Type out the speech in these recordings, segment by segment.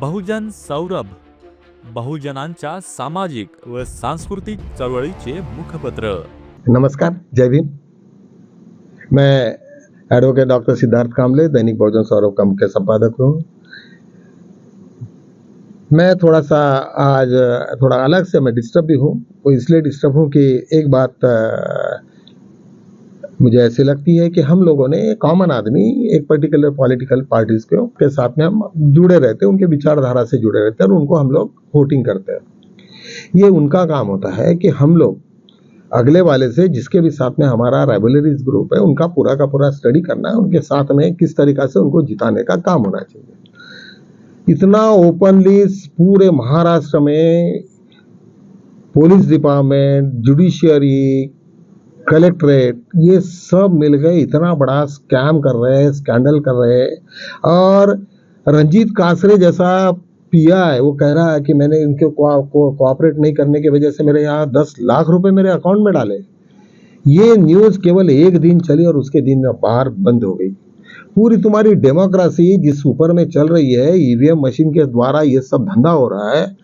बहुजन सौरभ, बहुजनांच्या सामाजिक व सांस्कृतिक चळवळीचे मुखपत्र। नमस्कार, जय भीम। मैं एडवोकेट डॉक्टर सिद्धार्थ कामले, दैनिक बहुजन सौरभ का मुख्य संपादक हूँ। मैं आज थोड़ा अलग से मैं डिस्टर्ब भी हूँ। वो इसलिए डिस्टर्ब हूँ कि एक बात मुझे ऐसी लगती है कि हम लोगों ने कॉमन आदमी एक पर्टिकुलर पॉलिटिकल पार्टीज के साथ में हम जुड़े रहते हैं, उनके विचारधारा से जुड़े रहते हैं और उनको हम लोग वोटिंग करते हैं। ये उनका काम होता है कि हम लोग अगले वाले से, जिसके भी साथ में हमारा राइवलरीज ग्रुप है, उनका पूरा का पूरा स्टडी करना है, उनके साथ में किस तरीका से उनको जिताने का काम होना चाहिए। इतना ओपनली पूरे महाराष्ट्र में पुलिस डिपार्टमेंट, जुडिशियरी, कलेक्ट्रेट, ये सब मिल गए इतना बड़ा स्कैम कर रहे हैं, स्कैंडल कर रहे हैं। और रंजीत कासरे जैसा पिया है, वो कह रहा है कि मैंने इनके कोऑपरेट नहीं करने की वजह से मेरे यहाँ 10 लाख रुपए मेरे अकाउंट में डाले। ये न्यूज़ केवल एक दिन चली और उसके दिन बाहर बंद हो गई। पूरी तुम्हारी डेमोक्रेसी जिस ऊपर में चल रही है, ईवीएम मशीन के द्वारा ये सब धंधा हो रहा है।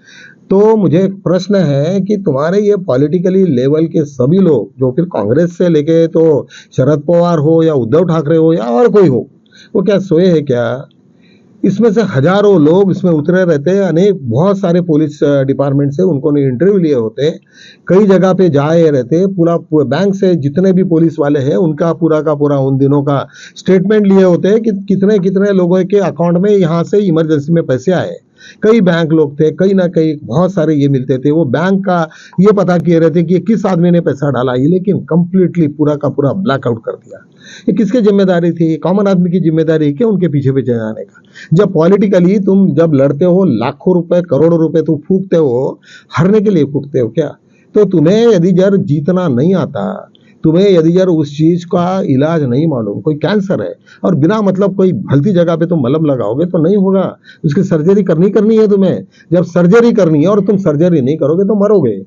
तो मुझे एक प्रश्न है कि तुम्हारे ये पॉलिटिकली लेवल के सभी लोग, जो फिर कांग्रेस से लेके तो शरद पवार हो या उद्धव ठाकरे हो या और कोई हो, वो क्या सोए है क्या? इसमें से हजारों लोग इसमें उतरे रहते हैं। अनेक बहुत सारे पुलिस डिपार्टमेंट से उनको इंटरव्यू लिए होते, कई जगह पे जाए रहते, पूरा बैंक से जितने भी पुलिस वाले हैं उनका पूरा का पूरा उन दिनों का स्टेटमेंट लिए होते हैं कि कितने कितने लोगों के अकाउंट में यहाँ से इमरजेंसी में पैसे आए। कई बैंक लोग थे, कई ना कई बहुत सारे ये मिलते थे, वो बैंक का ये पता किए रहते कि किस आदमी ने पैसा डाला, ये लेकिन कंप्लीटली पूरा का पूरा ब्लैकआउट कर दिया। ये किसकी जिम्मेदारी थी? कॉमन आदमी की जिम्मेदारी है उनके पीछे पीछे जाने का। जब पॉलिटिकली तुम जब लड़ते हो, लाखों रुपए करोड़ों रुपए तुम फूकते हो, हारने के लिए फूकते हो क्या? तो तुम्हें यदि जर जीतना नहीं आता, तुम्हें यदि जर उस चीज का इलाज नहीं मालूम, कोई कैंसर है और बिना मतलब कोई भलती जगह पे तुम मलहम लगाओगे तो नहीं होगा, उसकी सर्जरी करनी है तुम्हें। जब सर्जरी करनी है और तुम सर्जरी नहीं करोगे तो मरोगे।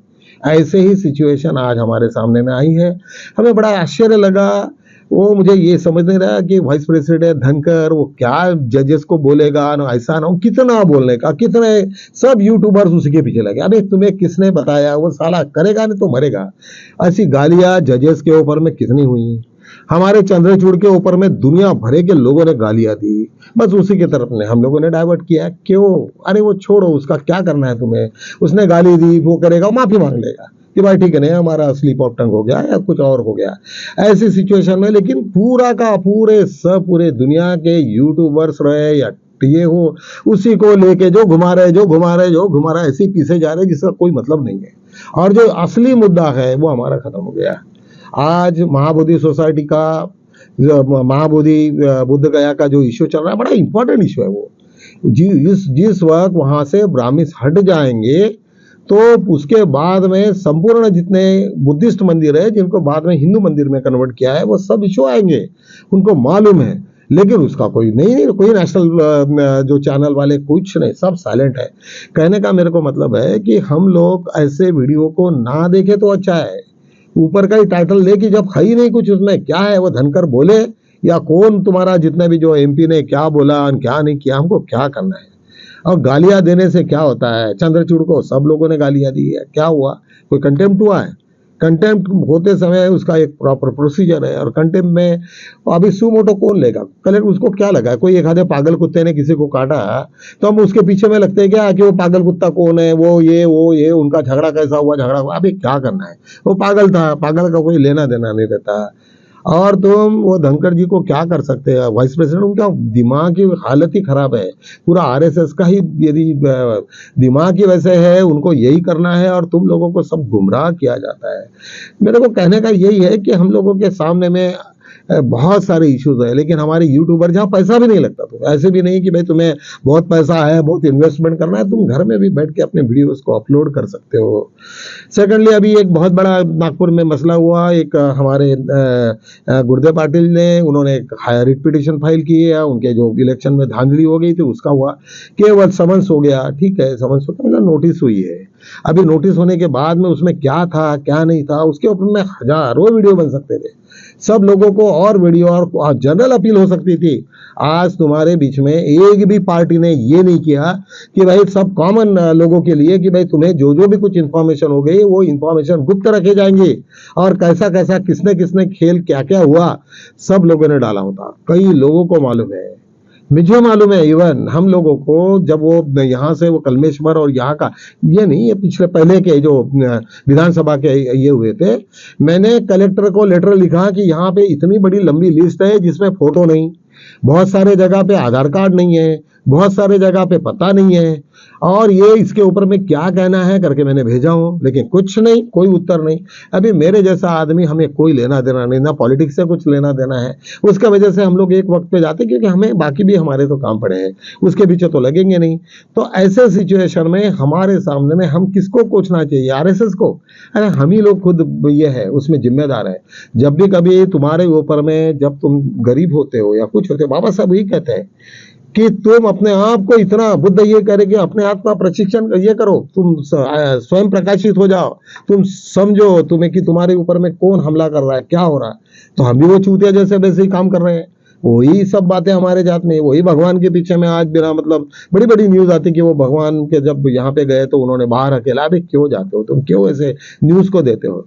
ऐसे ही सिचुएशन आज हमारे सामने में आई है। हमें बड़ा आश्चर्य लगा। वो मुझे ये समझ नहीं रहा कि वाइस प्रेसिडेंट धनकर वो क्या जजेस को बोलेगा, ना ऐसा ना, कितना बोलने का, कितने सब यूट्यूबर्स उसी के पीछे लगे। अबे तुम्हें किसने बताया? वो साला करेगा नहीं तो मरेगा। ऐसी गालियां जजेस के ऊपर में कितनी हुई, हमारे चंद्रचूड़ के ऊपर में दुनिया भरे के लोगों ने गालियां दी, बस उसी के तरफ ने हम लोगों ने डाइवर्ट किया। क्यों? अरे वो छोड़ो, उसका क्या करना है तुम्हें। उसने गाली दी, वो करेगा, माफी मांग लेगा कि भाई ठीक है, नहीं हमारा स्लिप ऑफ टंग हो गया या कुछ और हो गया। ऐसी सिचुएशन में लेकिन पूरा का पूरे दुनिया के यूट्यूबर्स रहे या ये हो, उसी को लेके जो घुमा रहे ऐसे पीछे जा रहे जिसका कोई मतलब नहीं है। और जो असली मुद्दा है वो हमारा खत्म हो गया। आज महाबोधि सोसाइटी का, महाबोधि बुद्ध गया का जो इश्यू चल रहा है, बड़ा इंपॉर्टेंट इश्यू है वो। जिस वक्त वहां से ब्राह्मण हट जाएंगे तो उसके बाद में संपूर्ण जितने बुद्धिस्ट मंदिर है, जिनको बाद में हिंदू मंदिर में कन्वर्ट किया है, वो सब इश्यू आएंगे, उनको मालूम है। लेकिन उसका कोई नहीं, कोई नेशनल जो चैनल वाले कुछ नहीं, सब साइलेंट है। कहने का मेरे को मतलब है कि हम लोग ऐसे वीडियो को ना देखे तो अच्छा है। ऊपर का ही टाइटल ले कि जब है ही नहीं कुछ उसमें, क्या है वो धनकर बोले या कौन तुम्हारा जितने भी जो एमपी ने क्या बोला क्या नहीं किया, हमको क्या करना है। और गालियां देने से क्या होता है? चंद्रचूड़ को सब लोगों ने गालियां दी है, क्या हुआ? कोई कंटेम्प्ट हुआ है? कंटेम्प्ट होते समय उसका एक प्रॉपर प्रोसीजर है। और कंटेम्प्ट में अभी सुमोटो कौन लेगा? कलेक्टर उसको क्या लगा? कोई एक आधे पागल कुत्ते ने किसी को काटा तो हम उसके पीछे में लगते हैं क्या कि वो पागल कुत्ता कौन है, वो ये उनका झगड़ा कैसा हुआ, झगड़ा हुआ। अभी क्या करना है? वो पागल था, पागल का कोई लेना देना नहीं रहता। और तुम वो धनकर जी को क्या कर सकते हैं? वाइस प्रेसिडेंट, उनका दिमाग की हालत ही खराब है। पूरा आरएसएस का ही यदि दिमाग की वैसे है, उनको यही करना है और तुम लोगों को सब गुमराह किया जाता है। मेरे को कहने का यही है कि हम लोगों के सामने में बहुत सारे इश्यूज है, लेकिन हमारे यूट्यूबर जहाँ पैसा भी नहीं लगता, तो ऐसे भी नहीं कि भाई तुम्हें बहुत पैसा है, बहुत इन्वेस्टमेंट करना है, तुम घर में भी बैठ के अपने वीडियोस को अपलोड कर सकते हो। सेकंडली, अभी एक बहुत बड़ा नागपुर में मसला हुआ। एक हमारे गुरुदेव पाटिल ने, उन्होंने एक रिट पिटीशन फाइल की है, उनके जो इलेक्शन में धांधली हो गई थी उसका हुआ, केवल समन्स हो गया। ठीक है, समन्स होता है, नोटिस हुई है। अभी नोटिस होने के बाद में उसमें क्या था क्या नहीं था उसके ऊपर में हजारों वीडियो बन सकते थे, सब लोगों को और वीडियो और जनरल अपील हो सकती थी। आज तुम्हारे बीच में एक भी पार्टी ने ये नहीं किया कि भाई सब कॉमन लोगों के लिए कि भाई तुम्हें जो जो भी कुछ इंफॉर्मेशन हो गई वो इंफॉर्मेशन गुप्त रखे जाएंगे, और कैसा कैसा किसने किसने खेल क्या क्या हुआ सब लोगों ने डाला होता। कई लोगों को मालूम है, मुझे मालूम है, इवन हम लोगों को जब वो यहाँ से वो कलमेश्वर और यहाँ का ये नहीं, ये पिछले पहले के जो विधानसभा के ये हुए थे, मैंने कलेक्टर को लेटर लिखा कि यहाँ पे इतनी बड़ी लंबी लिस्ट है जिसमें फोटो नहीं, बहुत सारे जगह पे आधार कार्ड नहीं है, बहुत सारे जगह पे पता नहीं है, और ये इसके ऊपर में क्या कहना है करके मैंने भेजा हूँ, लेकिन कुछ नहीं, कोई उत्तर नहीं। अभी मेरे जैसा आदमी, हमें कोई लेना देना नहीं, ना पॉलिटिक्स से कुछ लेना देना है, उसका वजह से हम लोग एक वक्त पे जाते क्योंकि हमें बाकी भी हमारे तो काम पड़े हैं, उसके पीछे तो लगेंगे नहीं। तो ऐसे सिचुएशन में हमारे सामने में हम किसको कोचना चाहिए? आरएसएस को? अरे हम ही लोग खुद ये है उसमें जिम्मेदार है। जब भी कभी तुम्हारे ऊपर में, जब तुम गरीब होते हो या कुछ होते हो, बाबा साहब यही कहते हैं कि तुम अपने आप को इतना बुद्ध ये करे कि अपने आप का प्रशिक्षण ये करो, तुम स्वयं प्रकाशित हो जाओ, तुम समझो तुम्हें कि तुम्हारे ऊपर में कौन हमला कर रहा है, क्या हो रहा है। तो हम भी वो चूतिया जैसे वैसे ही काम कर रहे हैं, वही सब बातें हमारे जात में, वही भगवान के पीछे में आज बिना मतलब बड़ी बड़ी न्यूज आती कि वो भगवान के जब यहाँ पे गए तो उन्होंने बाहर अकेला। अभी क्यों जाते हो तुम, क्यों ऐसे न्यूज को देते हो?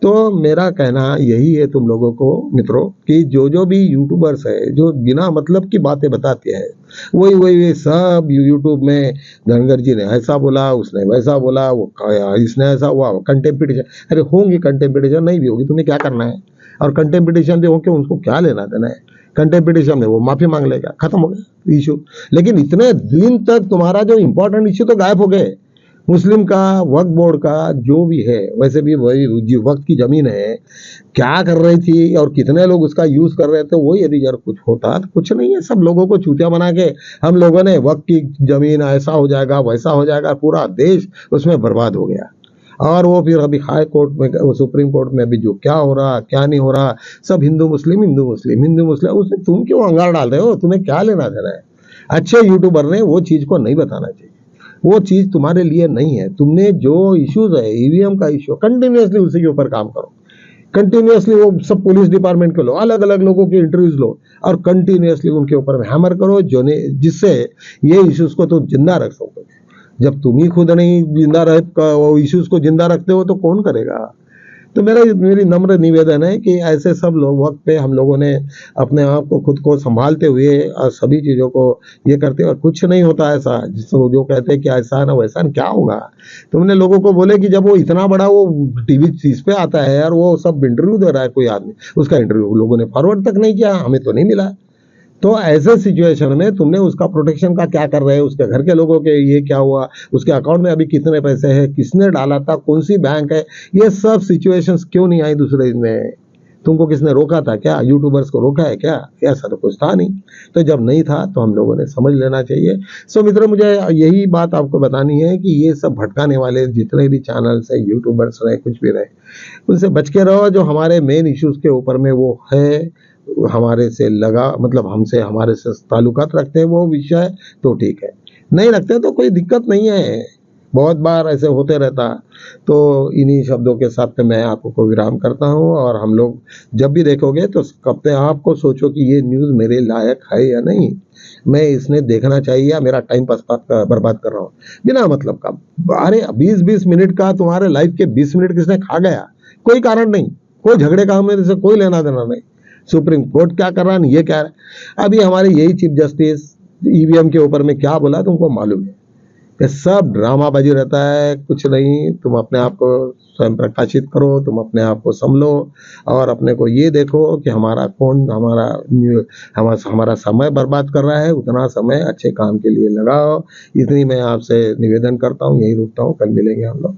तो मेरा कहना यही है तुम लोगों को मित्रों कि जो जो भी यूट्यूबर्स है जो बिना मतलब की बातें बताते हैं, वही सब यूट्यूब में धनगर जी ने ऐसा बोला, उसने वैसा बोला, वो इसने ऐसा हुआ, कंटेम्पिटिशन। अरे होंगी कंटेम्पिटिशन, नहीं भी होगी, तुम्हें क्या करना है? और कंटेम्पिटिशन भी हो के उनको क्या लेना देना है? कंटेम्पिटिशन में वो माफी मांग लेगा, खत्म हो गया इशू। लेकिन इतने दिन तक तुम्हारा जो इंपॉर्टेंट इशू तो गायब हो गए। मुस्लिम का वक्फ बोर्ड का जो भी है, वैसे भी वही वक्त की जमीन है, क्या कर रही थी और कितने लोग उसका यूज कर रहे थे, वो यदि यार कुछ होता तो कुछ नहीं है, सब लोगों को चूतिया बना के हम लोगों ने वक्त की जमीन ऐसा हो जाएगा वैसा हो जाएगा, पूरा देश उसमें बर्बाद हो गया। और वो फिर अभी हाई कोर्ट में, सुप्रीम कोर्ट में अभी जो क्या हो रहा क्या नहीं हो रहा, सब हिंदू मुस्लिम हिंदू मुस्लिम हिंदू मुस्लिम, उसमें तुम क्यों अंगार डाल रहे हो? तुम्हें क्या लेना देना है? अच्छे यूट्यूबर ने वो चीज को नहीं बताना चाहिए, वो चीज तुम्हारे लिए नहीं है। तुमने जो इश्यूज है, ईवीएम का इश्यू, कंटिन्यूअसली उसी के ऊपर काम करो, कंटिन्यूअसली वो सब पुलिस डिपार्टमेंट के लो, अलग अलग लोगों के इंटरव्यूज लो और कंटिन्यूअसली उनके ऊपर में हैमर करो, जो जिससे ये इश्यूज को तुम जिंदा रख सको। जब तुम ही खुद नहीं जिंदा रह वो इश्यूज को जिंदा रखते हो तो कौन करेगा? तो मेरी नम्र निवेदन है कि ऐसे सब लोग वक्त पे हम लोगों ने अपने आप को खुद को संभालते हुए और सभी चीज़ों को ये करते हुए, कुछ नहीं होता ऐसा जिसको जो कहते हैं कि ऐसा ना वैसा ना, क्या होगा? तुमने लोगों को बोले कि जब वो इतना बड़ा वो टीवी चीज पे आता है यार, वो सब इंटरव्यू दे रहा है कोई आदमी, उसका इंटरव्यू लोगों ने फॉरवर्ड तक नहीं किया, हमें तो नहीं मिला। तो ऐसे सिचुएशन में तुमने उसका प्रोटेक्शन का क्या कर रहे हैं? उसके घर के लोगों के ये क्या हुआ, उसके अकाउंट में अभी कितने पैसे हैं, किसने डाला था, कौन सी बैंक है, ये सब सिचुएशंस क्यों नहीं आई दूसरे दिन में? तुमको किसने रोका था क्या? यूट्यूबर्स को रोका है क्या? ऐसा तो कुछ था नहीं। तो जब नहीं था तो हम लोगों ने समझ लेना चाहिए। सो मित्रों, मुझे यही बात आपको बतानी है कि ये सब भटकाने वाले जितने भी चैनल्स है, यूट्यूबर्स रहे, कुछ भी रहे, उनसे बच के रहो। जो हमारे मेन इश्यूज के ऊपर में वो है, हमारे से लगा मतलब हमसे हमारे से ताल्लुकात रखते हैं वो विषय, तो ठीक है, नहीं रखते तो कोई दिक्कत नहीं है, बहुत बार ऐसे होते रहता। तो इन्हीं शब्दों के साथ मैं आपको विराम करता हूं, और हम लोग जब भी देखोगे तो अपने आप को सोचो कि ये न्यूज़ मेरे लायक है या नहीं, मैं इसने देखना चाहिए या मेरा टाइम पास बर्बाद कर रहा हूँ बिना मतलब का। अरे 20-20 मिनट का तुम्हारे लाइफ के 20 मिनट किसने खा गया? कोई कारण नहीं, कोई झगड़े का हमें से कोई लेना देना नहीं। सुप्रीम कोर्ट क्या कर रहा है, ये क्या है? अभी हमारे यही चीफ जस्टिस ईवीएम के ऊपर में क्या बोला तुमको मालूम है? ये सब ड्रामाबाजी रहता है, कुछ नहीं। तुम अपने आप को स्वयं प्रकाशित करो, तुम अपने आप को संभलो और अपने को ये देखो कि हमारा कौन हमारा समय बर्बाद कर रहा है, उतना समय अच्छे काम के लिए लगाओ। इतनी मैं आपसे निवेदन करता हूँ, यही रुकता हूँ, कल मिलेंगे हम लोग।